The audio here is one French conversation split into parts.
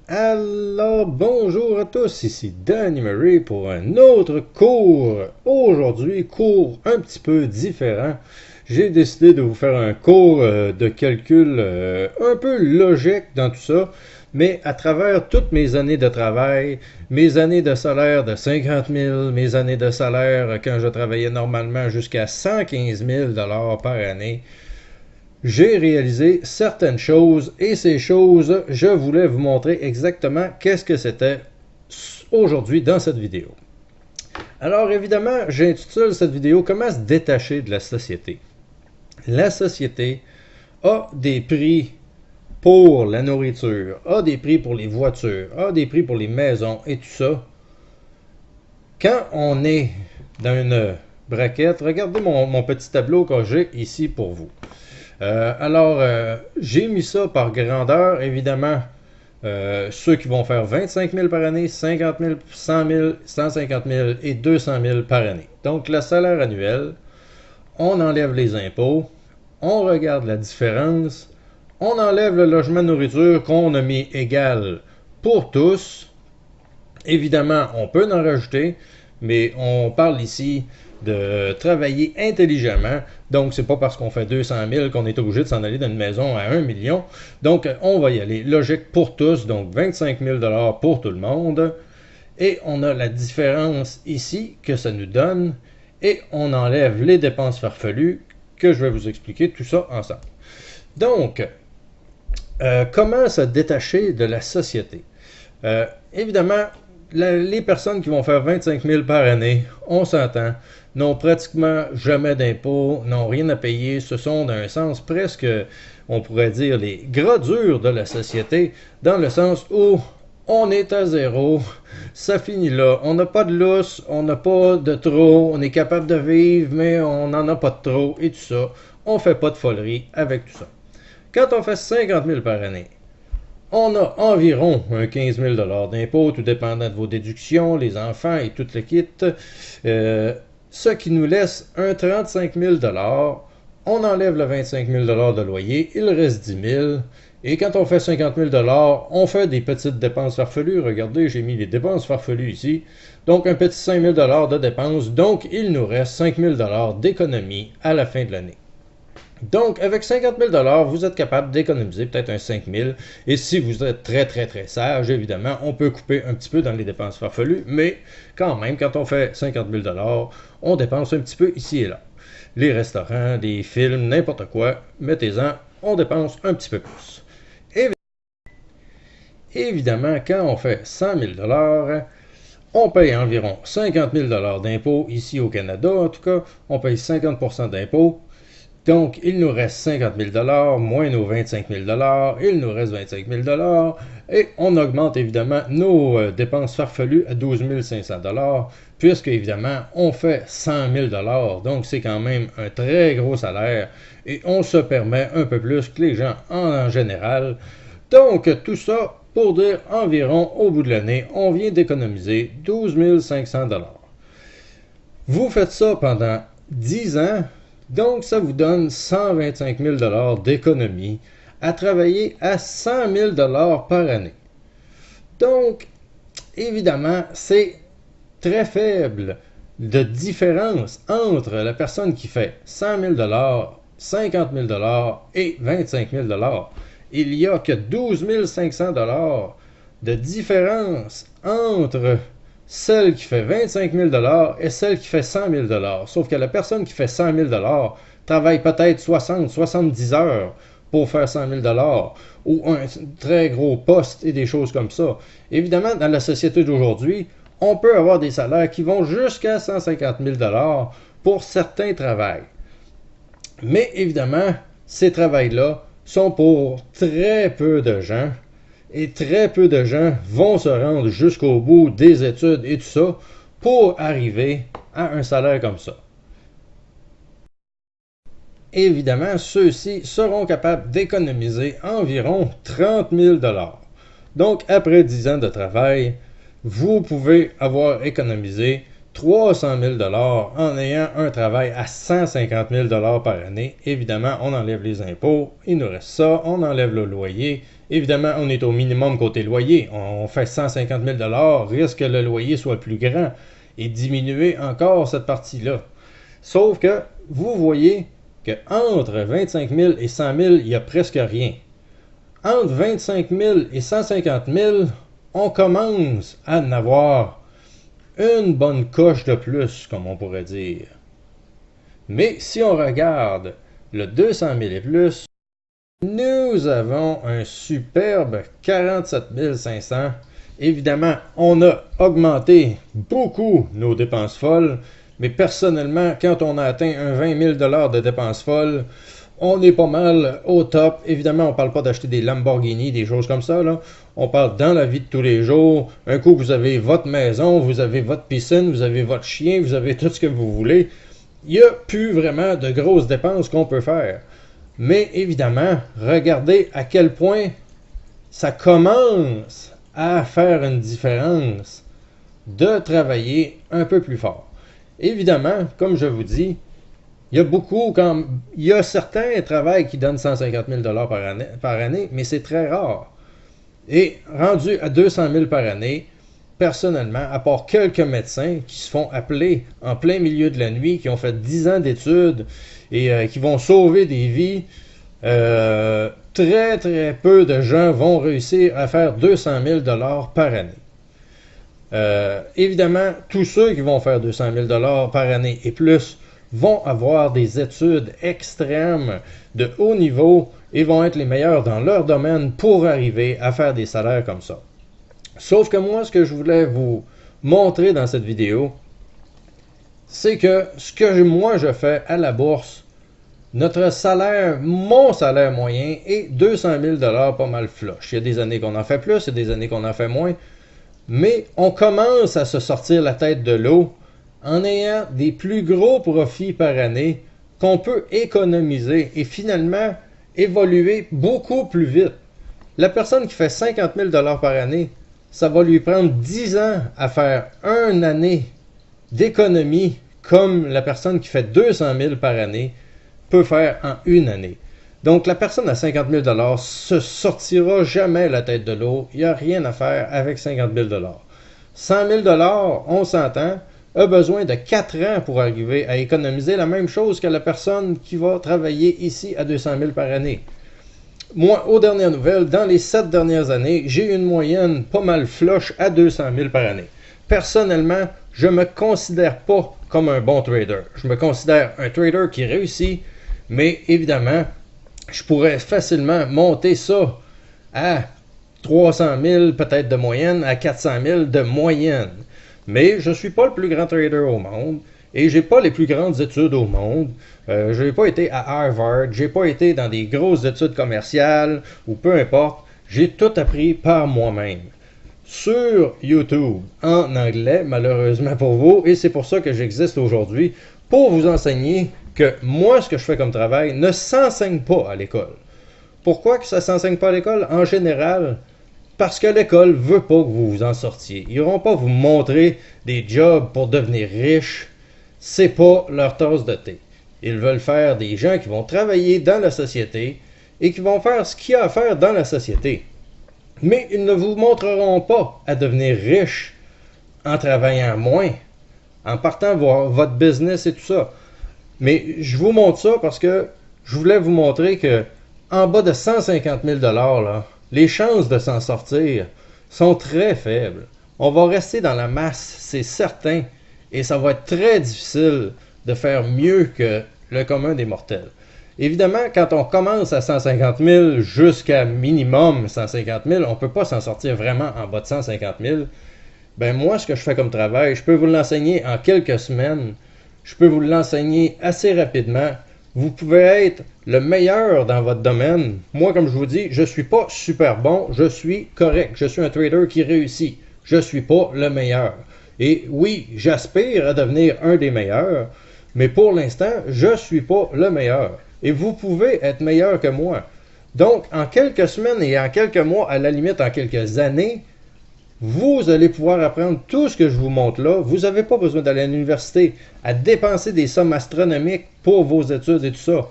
Alors, bonjour à tous, ici Danny Murray pour un autre cours. Aujourd'hui, cours un petit peu différent. J'ai décidé de vous faire un cours de calcul un peu logique dans tout ça, mais à travers toutes mes années de travail, mes années de salaire de 50 000, mes années de salaire quand je travaillais normalement jusqu'à 115 000 par année, j'ai réalisé certaines choses et ces choses, je voulais vous montrer exactement qu'est-ce que c'était aujourd'hui dans cette vidéo. Alors évidemment, j'intitule cette vidéo Comment se détacher de la société. La société a des prix pour la nourriture, a des prix pour les voitures, a des prix pour les maisons et tout ça. Quand on est dans une braquette, regardez mon petit tableau que j'ai ici pour vous. J'ai mis ça par grandeur, évidemment. Ceux qui vont faire 25 000 par année, 50 000, 100 000, 150 000 et 200 000 par année. Donc, le salaire annuel, on enlève les impôts, on regarde la différence, on enlève le logement nourriture qu'on a mis égal pour tous. Évidemment, on peut en rajouter, mais on parle ici de travailler intelligemment. Donc, c'est pas parce qu'on fait 200 000 qu'on est obligé de s'en aller dans une maison à 1 million. Donc, on va y aller. Logique pour tous, donc 25 000 pour tout le monde. Et on a la différence ici que ça nous donne. Et on enlève les dépenses farfelues que je vais vous expliquer tout ça ensemble. Donc, comment se détacher de la société? Évidemment, les personnes qui vont faire 25 000 par année, on s'entend, n'ont pratiquement jamais d'impôts, n'ont rien à payer. Ce sont, d'un sens presque, on pourrait dire, les gras durs de la société, dans le sens où on est à zéro, ça finit là. On n'a pas de lousse, on n'a pas de trop, on est capable de vivre, mais on n'en a pas de trop, et tout ça. On fait pas de folerie avec tout ça. Quand on fait 50 000 par année, on a environ un 15 000 d'impôts, tout dépendant de vos déductions, les enfants et tout le kit. Ce qui nous laisse un 35 000 on enlève le 25 000 de loyer, il reste 10 000 et quand on fait 50 000 on fait des petites dépenses farfelues. Regardez, j'ai mis les dépenses farfelues ici. Donc, un petit 5 000 de dépenses. Donc, il nous reste 5 000 d'économie à la fin de l'année. Donc, avec 50 000 vous êtes capable d'économiser peut-être un 5 000. Et si vous êtes très sage, évidemment, on peut couper un petit peu dans les dépenses farfelues. Mais quand même, quand on fait 50 000 on dépense un petit peu ici et là. Les restaurants, des films, n'importe quoi, mettez-en, on dépense un petit peu plus. Évidemment, quand on fait 100 000 on paye environ 50 000 d'impôts ici au Canada. En tout cas, on paye 50% d'impôts. Donc, il nous reste 50 000 moins nos 25 000 il nous reste 25 000 et on augmente évidemment nos dépenses farfelues à 12 500 puisque évidemment, on fait 100 000 donc c'est quand même un très gros salaire et on se permet un peu plus que les gens en général. Donc, tout ça pour dire environ, au bout de l'année, on vient d'économiser 12 500 Vous faites ça pendant 10 ans, donc ça vous donne 125 000 d'économie à travailler à 100 000 par année. Donc, évidemment, c'est très faible de différence entre la personne qui fait 100 000 50 000 et 25 000 Il n'y a que 12 500 de différence entre celle qui fait 25 000 et celle qui fait 100 000 Sauf que la personne qui fait 100 000 travaille peut-être 60-70 heures pour faire 100 000 ou un très gros poste et des choses comme ça. Évidemment, dans la société d'aujourd'hui, on peut avoir des salaires qui vont jusqu'à 150 000 pour certains travails. Mais évidemment, ces travails-là sont pour très peu de gens et très peu de gens vont se rendre jusqu'au bout des études et tout ça pour arriver à un salaire comme ça. Évidemment, ceux-ci seront capables d'économiser environ 30 000 Donc, après 10 ans de travail, vous pouvez avoir économisé 300 000 en ayant un travail à 150 000 par année. Évidemment, on enlève les impôts, il nous reste ça, on enlève le loyer. Évidemment, on est au minimum côté loyer. On fait 150 000 risque que le loyer soit plus grand et diminuer encore cette partie-là. Sauf que vous voyez qu'entre 25 000 et 100 000, il n'y a presque rien. Entre 25 000 et 150 000, on commence à en avoir une bonne coche de plus, comme on pourrait dire. Mais si on regarde le 200 000 et plus, nous avons un superbe 47 500. Évidemment, on a augmenté beaucoup nos dépenses folles, mais personnellement, quand on a atteint un 20 000 de dépenses folles, on est pas mal au top. Évidemment, on ne parle pas d'acheter des Lamborghini, des choses comme ça, là. On parle dans la vie de tous les jours. Un coup, vous avez votre maison, vous avez votre piscine, vous avez votre chien, vous avez tout ce que vous voulez. Il n'y a plus vraiment de grosses dépenses qu'on peut faire. Mais évidemment, regardez à quel point ça commence à faire une différence de travailler un peu plus fort. Évidemment, comme je vous dis, il y a certains travails qui donnent 150 000 par année, mais c'est très rare. Et rendu à 200 000 par année, personnellement, à part quelques médecins qui se font appeler en plein milieu de la nuit, qui ont fait 10 ans d'études et qui vont sauver des vies, très très peu de gens vont réussir à faire 200 000 par année. Évidemment, tous ceux qui vont faire 200 000 par année et plus vont avoir des études extrêmes de haut niveau et vont être les meilleurs dans leur domaine pour arriver à faire des salaires comme ça. Sauf que moi, ce que je voulais vous montrer dans cette vidéo, c'est que ce que moi je fais à la bourse, notre salaire, mon salaire moyen est 200 000 pas mal flush. Il y a des années qu'on en fait plus, il y a des années qu'on en fait moins, mais on commence à se sortir la tête de l'eau en ayant des plus gros profits par année qu'on peut économiser et finalement évoluer beaucoup plus vite. La personne qui fait 50 000 par année, ça va lui prendre 10 ans à faire une année d'économie comme la personne qui fait 200 000 par année peut faire en une année. Donc la personne à 50 000 se sortira jamais la tête de l'eau. Il n'y a rien à faire avec 50 000 100 000 on s'entend, a besoin de 4 ans pour arriver à économiser la même chose que la personne qui va travailler ici à 200 000 par année. Moi, aux dernières nouvelles, dans les 7 dernières années, j'ai une moyenne pas mal flush à 200 000 par année. Personnellement, je ne me considère pas comme un bon trader. Je me considère un trader qui réussit, mais évidemment, je pourrais facilement monter ça à 300 000 peut-être de moyenne, à 400 000 de moyenne. Mais je ne suis pas le plus grand trader au monde et j'ai pas les plus grandes études au monde. Je n'ai pas été à Harvard, j'ai pas été dans des grosses études commerciales ou peu importe. J'ai tout appris par moi-même. Sur YouTube, en anglais, malheureusement pour vous, et c'est pour ça que j'existe aujourd'hui, pour vous enseigner que moi, ce que je fais comme travail ne s'enseigne pas à l'école. Pourquoi que ça ne s'enseigne pas à l'école? En général, parce que l'école ne veut pas que vous vous en sortiez. Ils n'iront pas vous montrer des jobs pour devenir riches. C'est pas leur tasse de thé. Ils veulent faire des gens qui vont travailler dans la société et qui vont faire ce qu'il y a à faire dans la société. Mais ils ne vous montreront pas à devenir riche en travaillant moins, en partant voir votre business et tout ça. Mais je vous montre ça parce que je voulais vous montrer que en bas de 150 000 là, les chances de s'en sortir sont très faibles. On va rester dans la masse, c'est certain, et ça va être très difficile de faire mieux que le commun des mortels. Évidemment, quand on commence à 150 000 jusqu'à minimum 150 000, on ne peut pas s'en sortir vraiment en bas de 150 000. Ben moi, ce que je fais comme travail, je peux vous l'enseigner en quelques semaines. Je peux vous l'enseigner assez rapidement. Vous pouvez être le meilleur dans votre domaine. Moi, comme je vous dis, je ne suis pas super bon, je suis correct. Je suis un trader qui réussit. Je ne suis pas le meilleur. Et oui, j'aspire à devenir un des meilleurs, mais pour l'instant, je ne suis pas le meilleur. Et vous pouvez être meilleur que moi. Donc, en quelques semaines et en quelques mois, à la limite en quelques années, Vous allez pouvoir apprendre tout ce que je vous montre là. Vous n'avez pas besoin d'aller à l'université, à dépenser des sommes astronomiques pour vos études et tout ça.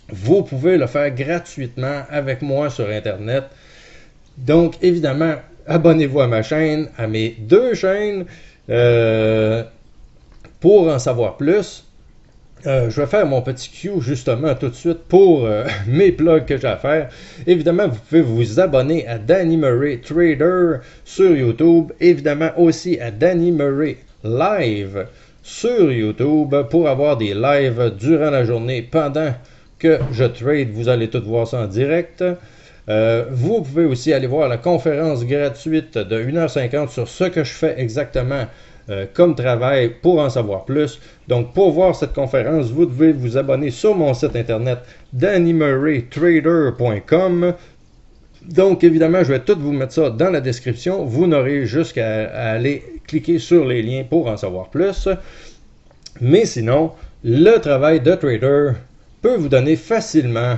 Vous pouvez le faire gratuitement avec moi sur Internet. Donc, évidemment, abonnez-vous à ma chaîne, à mes 2 chaînes, pour en savoir plus. Je vais faire mon petit cue justement tout de suite pour mes plugs que j'ai à faire. Évidemment, vous pouvez vous abonner à Danny Murray Trader sur YouTube. Évidemment aussi à Danny Murray Live sur YouTube pour avoir des lives durant la journée pendant que je trade. Vous allez tout voir ça en direct. Vous pouvez aussi aller voir la conférence gratuite de 1h50 sur ce que je fais exactement comme travail pour en savoir plus. Donc, pour voir cette conférence, vous devez vous abonner sur mon site internet dannymurraytrader.com. Donc, évidemment, je vais tout vous mettre ça dans la description. Vous n'aurez juste qu'à aller cliquer sur les liens pour en savoir plus. Mais sinon, le travail de trader peut vous donner facilement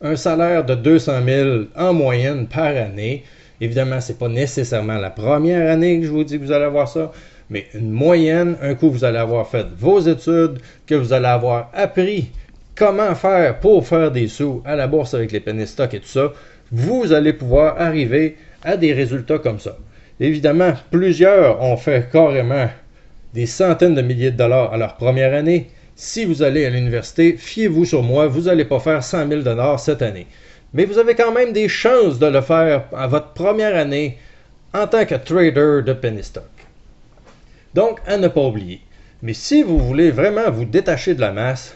un salaire de 200 000 en moyenne par année. Évidemment, ce n'est pas nécessairement la première année que je vous dis que vous allez avoir ça, mais une moyenne, un coup vous allez avoir fait vos études, que vous allez avoir appris comment faire pour faire des sous à la bourse avec les penny stocks et tout ça, vous allez pouvoir arriver à des résultats comme ça. Évidemment, plusieurs ont fait carrément des centaines de milliers de dollars à leur première année. Si vous allez à l'université, fiez-vous sur moi, vous n'allez pas faire 100 000 $ cette année. Mais vous avez quand même des chances de le faire à votre première année en tant que trader de penny stock. Donc, à ne pas oublier. Mais si vous voulez vraiment vous détacher de la masse,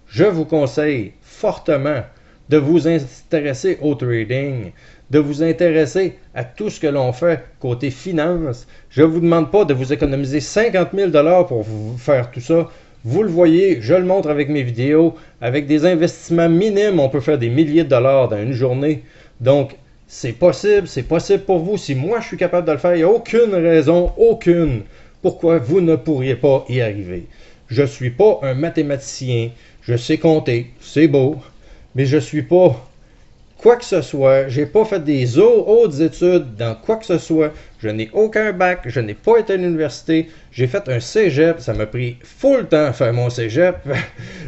je vous conseille fortement de vous intéresser au trading, de vous intéresser à tout ce que l'on fait côté finance. Je ne vous demande pas de vous économiser 50 000 $ pour vous faire tout ça. Vous le voyez, je le montre avec mes vidéos. Avec des investissements minimes, on peut faire des milliers de dollars dans une journée. Donc, c'est possible pour vous. Si moi je suis capable de le faire, il n'y a aucune raison, aucune, pourquoi vous ne pourriez pas y arriver. Je ne suis pas un mathématicien, je sais compter, c'est beau, mais je ne suis pas quoi que ce soit, j'ai pas fait des hautes études dans quoi que ce soit, je n'ai aucun bac, je n'ai pas été à l'université, j'ai fait un cégep, ça m'a pris full temps à faire mon cégep,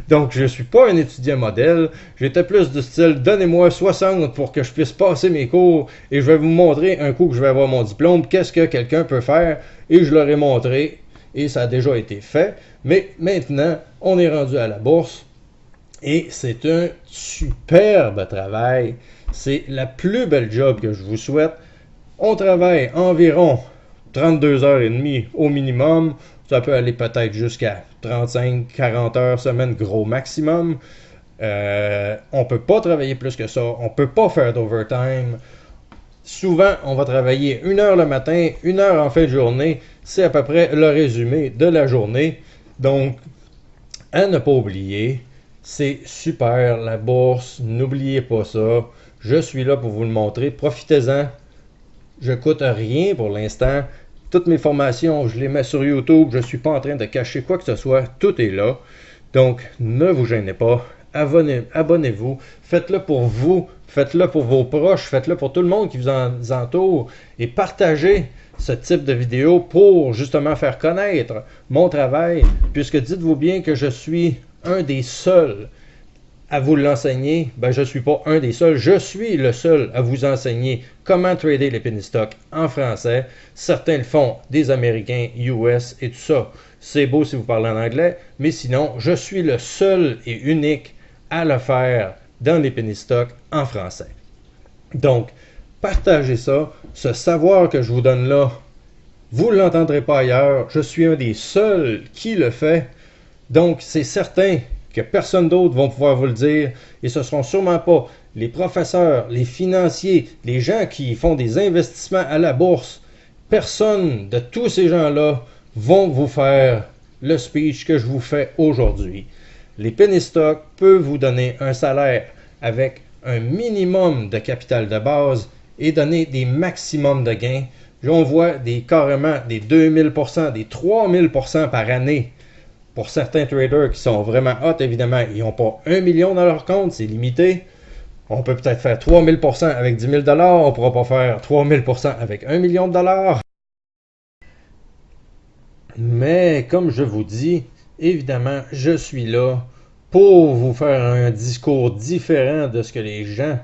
donc je ne suis pas un étudiant modèle, j'étais plus du style, donnez-moi 60 pour que je puisse passer mes cours, et je vais vous montrer un coup que je vais avoir mon diplôme, qu'est-ce que quelqu'un peut faire, et je leur ai montré, et ça a déjà été fait, mais maintenant, on est rendu à la bourse, et c'est un superbe travail. C'est la plus belle job que je vous souhaite. On travaille environ 32h30 au minimum. Ça peut aller peut-être jusqu'à 35-40 heures semaine gros maximum. On ne peut pas travailler plus que ça. On ne peut pas faire d'overtime. Souvent, on va travailler 1 heure le matin, 1 heure en fin de journée. C'est à peu près le résumé de la journée. Donc, à ne pas oublier, c'est super, la bourse, n'oubliez pas ça. Je suis là pour vous le montrer, profitez-en. Je ne coûte rien pour l'instant. Toutes mes formations, je les mets sur YouTube. Je ne suis pas en train de cacher quoi que ce soit. Tout est là. Donc, ne vous gênez pas. Abonnez-vous. Faites-le pour vous. Faites-le pour vos proches. Faites-le pour tout le monde qui vous entoure. Et partagez ce type de vidéo pour justement faire connaître mon travail. Puisque dites-vous bien que je suis un des seuls à vous l'enseigner. Ben, je ne suis pas un des seuls, je suis le seul à vous enseigner comment trader les penny stocks en français. Certains le font, des Américains, US et tout ça. C'est beau si vous parlez en anglais, mais sinon, je suis le seul et unique à le faire dans les penny stocks en français. Donc, partagez ça, ce savoir que je vous donne là, vous ne l'entendrez pas ailleurs. Je suis un des seuls qui le fait. Donc, c'est certain que personne d'autre va pouvoir vous le dire, et ce ne seront sûrement pas les professeurs, les financiers, les gens qui font des investissements à la bourse. Personne de tous ces gens-là vont vous faire le speech que je vous fais aujourd'hui. Les penny stocks peuvent vous donner un salaire avec un minimum de capital de base et donner des maximums de gains. On voit carrément des 2000%, des 3000% par année. Pour certains traders qui sont vraiment hot, évidemment, ils n'ont pas 1 million dans leur compte, c'est limité. On peut peut-être faire 3000% avec 10 000 $, on ne pourra pas faire 3000% avec 1 million de dollars. Mais comme je vous dis, évidemment, je suis là pour vous faire un discours différent de ce que les gens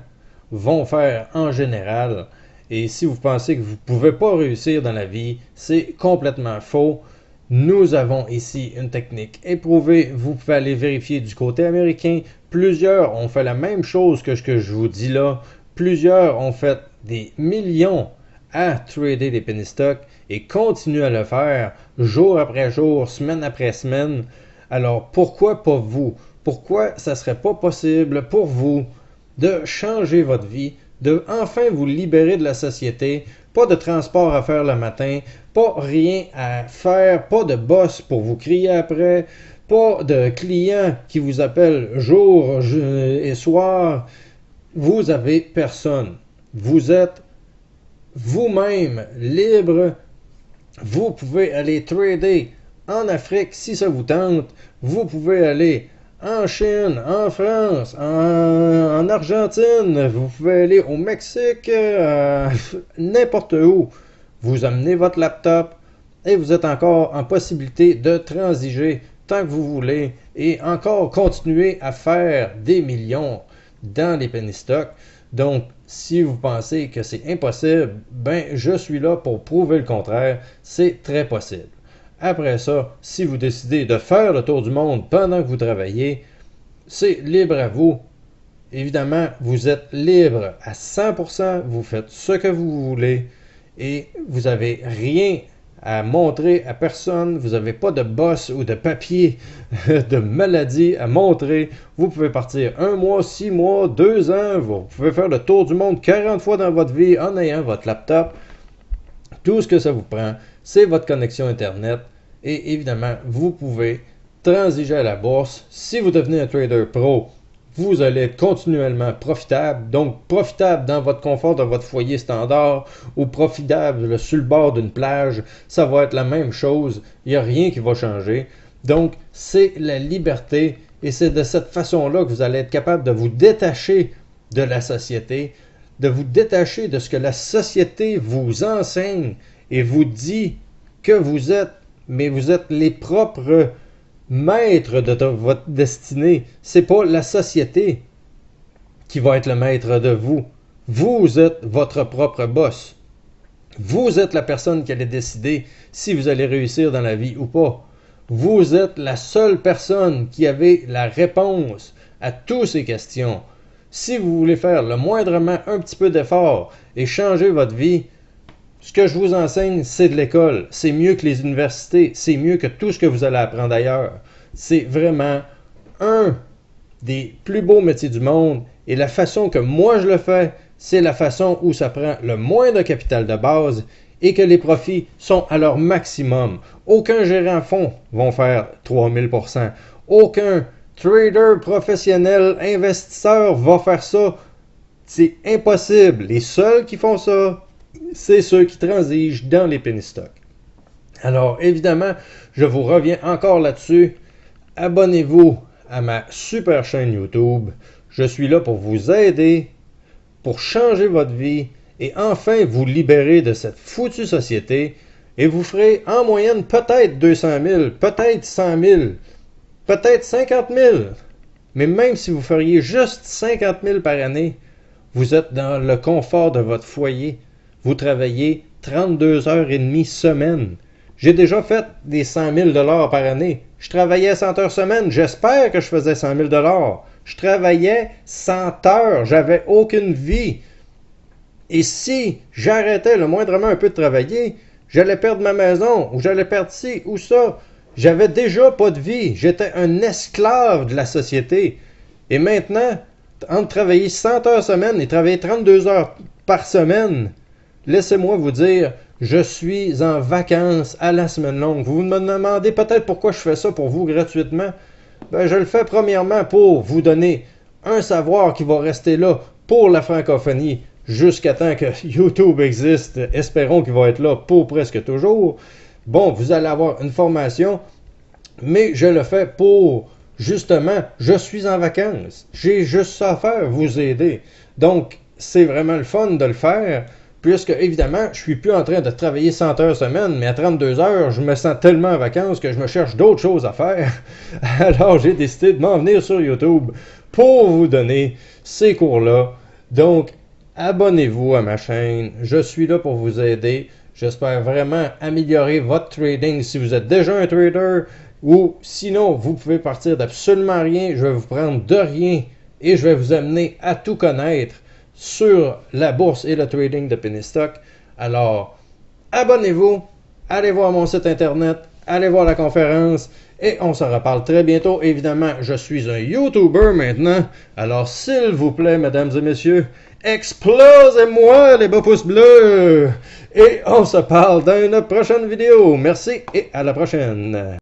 vont faire en général. Et si vous pensez que vous ne pouvez pas réussir dans la vie, c'est complètement faux. Nous avons ici une technique éprouvée. Vous pouvez aller vérifier du côté américain. Plusieurs ont fait la même chose que ce que je vous dis là. Plusieurs ont fait des millions à trader des penny stocks et continuent à le faire jour après jour, semaine après semaine. Alors pourquoi pas vous? Pourquoi ça serait pas possible pour vous de changer votre vie, de enfin vous libérer de la société, pas de transport à faire le matin, pas rien à faire, pas de boss pour vous crier après, pas de clients qui vous appellent jour et soir. Vous avez personne. Vous êtes vous-même libre. Vous pouvez aller trader en Afrique si ça vous tente. Vous pouvez aller en Chine, en France, en Argentine. Vous pouvez aller au Mexique, n'importe où. Vous amenez votre laptop et vous êtes encore en possibilité de transiger tant que vous voulez et encore continuer à faire des millions dans les penny stocks. Donc, si vous pensez que c'est impossible, ben je suis là pour prouver le contraire. C'est très possible. Après ça, si vous décidez de faire le tour du monde pendant que vous travaillez, c'est libre à vous. Évidemment, vous êtes libre à 100%, vous faites ce que vous voulez et vous n'avez rien à montrer à personne, vous n'avez pas de boss ou de papier de maladie à montrer. Vous pouvez partir 1 mois, 6 mois, 2 ans, vous pouvez faire le tour du monde 40 fois dans votre vie en ayant votre laptop. Tout ce que ça vous prend, c'est votre connexion Internet et évidemment, vous pouvez transiger à la bourse. Si vous devenez un trader pro, vous allez être continuellement profitable, donc profitable dans votre confort de votre foyer standard ou profitable sur le bord d'une plage, ça va être la même chose, il n'y a rien qui va changer. Donc c'est la liberté et c'est de cette façon-là que vous allez être capable de vous détacher de la société, de vous détacher de ce que la société vous enseigne et vous dit que vous êtes, mais vous êtes les propres maître de votre destinée. C'est pas la société qui va être le maître de vous. Vous êtes votre propre boss. Vous êtes la personne qui allait décider si vous allez réussir dans la vie ou pas. Vous êtes la seule personne qui avait la réponse à toutes ces questions. Si vous voulez faire le moindrement un petit peu d'effort et changer votre vie, ce que je vous enseigne, c'est de l'école. C'est mieux que les universités. C'est mieux que tout ce que vous allez apprendre ailleurs. C'est vraiment un des plus beaux métiers du monde. Et la façon que moi je le fais, c'est la façon où ça prend le moins de capital de base et que les profits sont à leur maximum. Aucun gérant fonds va faire 3000%. Aucun trader professionnel, investisseur va faire ça. C'est impossible. Les seuls qui font ça, c'est ceux qui transigent dans les penny stocks. Alors, évidemment, je vous reviens encore là-dessus. Abonnez-vous à ma super chaîne YouTube. Je suis là pour vous aider, pour changer votre vie et enfin vous libérer de cette foutue société. Et vous ferez en moyenne peut-être 200 000, peut-être 100 000, peut-être 50 000. Mais même si vous feriez juste 50 000 par année, vous êtes dans le confort de votre foyer. Vous travaillez 32 heures et demie semaine. J'ai déjà fait des 100 000 $ par année. Je travaillais 100 heures semaine. J'espère que je faisais 100 000 $. Je travaillais 100 heures. J'avais aucune vie. Et si j'arrêtais le moindrement un peu de travailler, j'allais perdre ma maison, ou j'allais perdre ci ou ça. J'avais déjà pas de vie. J'étais un esclave de la société. Et maintenant, entre travailler 100 heures semaine et travailler 32 heures par semaine, laissez-moi vous dire, je suis en vacances à la semaine longue. Vous me demandez peut-être pourquoi je fais ça pour vous gratuitement. Ben, je le fais premièrement pour vous donner un savoir qui va rester là pour la francophonie jusqu'à temps que YouTube existe. Espérons qu'il va être là pour presque toujours. Bon, vous allez avoir une formation, mais je le fais pour, justement, je suis en vacances. J'ai juste ça à faire, vous aider. Donc, c'est vraiment le fun de le faire puisque évidemment, je suis plus en train de travailler 100 heures semaine, mais à 32 heures, je me sens tellement en vacances que je me cherche d'autres choses à faire. Alors j'ai décidé de m'en venir sur YouTube pour vous donner ces cours-là. Donc, abonnez-vous à ma chaîne, je suis là pour vous aider. J'espère vraiment améliorer votre trading si vous êtes déjà un trader, ou sinon, vous pouvez partir d'absolument rien. Je vais vous prendre de rien et je vais vous amener à tout connaître sur la bourse et le trading de penny stock. Alors, abonnez-vous, allez voir mon site internet, allez voir la conférence et on se reparle très bientôt. Évidemment, je suis un YouTuber maintenant. Alors, s'il vous plaît, mesdames et messieurs, explosez-moi les beaux pouces bleus et on se parle dans une prochaine vidéo. Merci et à la prochaine.